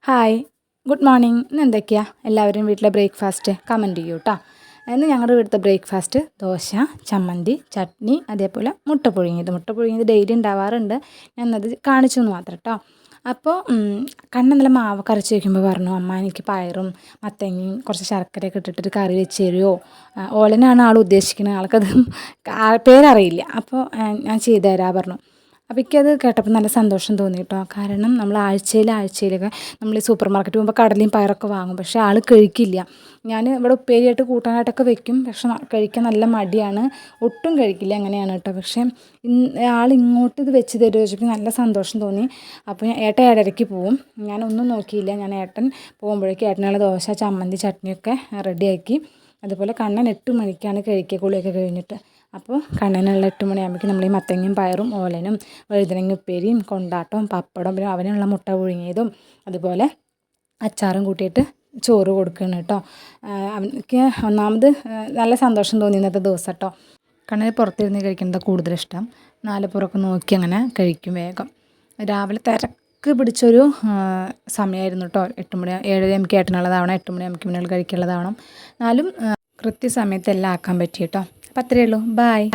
Hi, good morning. ഇന്ന് എന്തൊക്കെയാണ് എല്ലാവരും വീട്ടിലെ ബ്രേക്ക്ഫാസ്റ്റ് കമൻറ്റ് ചെയ്യൂ കേട്ടോ. ഇന്ന് ഞങ്ങളുടെ വീട്ടിലത്തെ ബ്രേക്ക്ഫാസ്റ്റ് ദോശ, ചമ്മന്തി, ചട്നി, അതേപോലെ മുട്ട പുഴുങ്ങിയത്. മുട്ട പുഴുങ്ങിയത് ഡെയിലി ഉണ്ടാവാറുണ്ട്. ഞാനത് കാണിച്ചു എന്ന് മാത്രം കേട്ടോ. അപ്പോൾ കണ്ണൻ ഇന്നലെ മാവൊക്കെ അരച്ച് വയ്ക്കുമ്പോൾ പറഞ്ഞു, അമ്മ എനിക്ക് പയറും മത്തങ്ങയും കുറച്ച് ശർക്കരയൊക്കെ ഇട്ടിട്ടൊരു കറി വെച്ച് തരുമോ. ഓലനാണ് ആൾ ഉദ്ദേശിക്കുന്നത്, ആൾക്കത് പേരറിയില്ല. അപ്പോൾ ഞാൻ ചെയ്തു തരാം പറഞ്ഞു. അപ്പോൾ എനിക്കത് കേട്ടപ്പോൾ നല്ല സന്തോഷം തോന്നി കേട്ടോ. കാരണം നമ്മൾ ആഴ്ചയിലൊക്കെ നമ്മൾ ഈ സൂപ്പർ മാർക്കറ്റ് പോകുമ്പോൾ കടലയും പയറൊക്കെ വാങ്ങും, പക്ഷേ ആൾ കഴിക്കില്ല. ഞാൻ ഇവിടെ ഉപ്പേരിയായിട്ട് കൂട്ടാനായിട്ടൊക്കെ വെക്കും, പക്ഷെ കഴിക്കാൻ നല്ല മടിയാണ്, ഒട്ടും കഴിക്കില്ല. അങ്ങനെയാണ് കേട്ടോ. പക്ഷേ ആൾ ഇങ്ങോട്ട് ഇത് വെച്ച് തരുമോ ചോദിച്ചപ്പോൾ നല്ല സന്തോഷം തോന്നി. അപ്പോൾ ഏട്ടൻ 7:30 പോവും. ഞാനൊന്നും നോക്കിയില്ല. ഞാൻ ഏട്ടൻ പോകുമ്പോഴേക്കും ഏട്ടനുള്ള ദോശ, ചമ്മന്തി, ചട്നിയൊക്കെ റെഡിയാക്കി. അതുപോലെ കണ്ണൻ 8 മണിക്കാണ് കഴിക്കുക, കുളിയൊക്കെ കഴിഞ്ഞിട്ട്. അപ്പോൾ കണ്ണനുള്ള 8 മണിയാകുമ്പോഴേക്കും നമ്മൾ ഈ മത്തങ്ങയും പയറും ഓലനും വഴുതനങ്ങ ഉപ്പേരിയും കൊണ്ടാട്ടവും പപ്പടം പിന്നെ അവനുള്ള മുട്ട പുഴുങ്ങിയതും അതുപോലെ അച്ചാറും കൂട്ടിയിട്ട് ചോറ് കൊടുക്കണം കേട്ടോ. അവർക്ക് ഒന്നാമത് നല്ല സന്തോഷം തോന്നി ഇന്നത്തെ ദിവസം കേട്ടോ. കണ്ണന് പുറത്തിരുന്ന് കഴിക്കുന്നത് കൂടുതലിഷ്ടം. നാലുപുറമൊക്കെ നോക്കി അങ്ങനെ കഴിക്കും വേഗം. രാവിലെ തിരക്ക് പിടിച്ചൊരു സമയമായിരുന്നു കേട്ടോ. 8 മണി 7:30 നമുക്ക് ഏട്ടനുള്ളതാവണം, 8 മണി നമുക്ക് മുന്നിൽ കഴിക്കാനുള്ളതാവണം. എന്നാലും കൃത്യസമയത്ത് എല്ലാം ആക്കാൻ പറ്റി കേട്ടോ. അപ്പം അത്രയേ ഉള്ളൂ. ബായ്.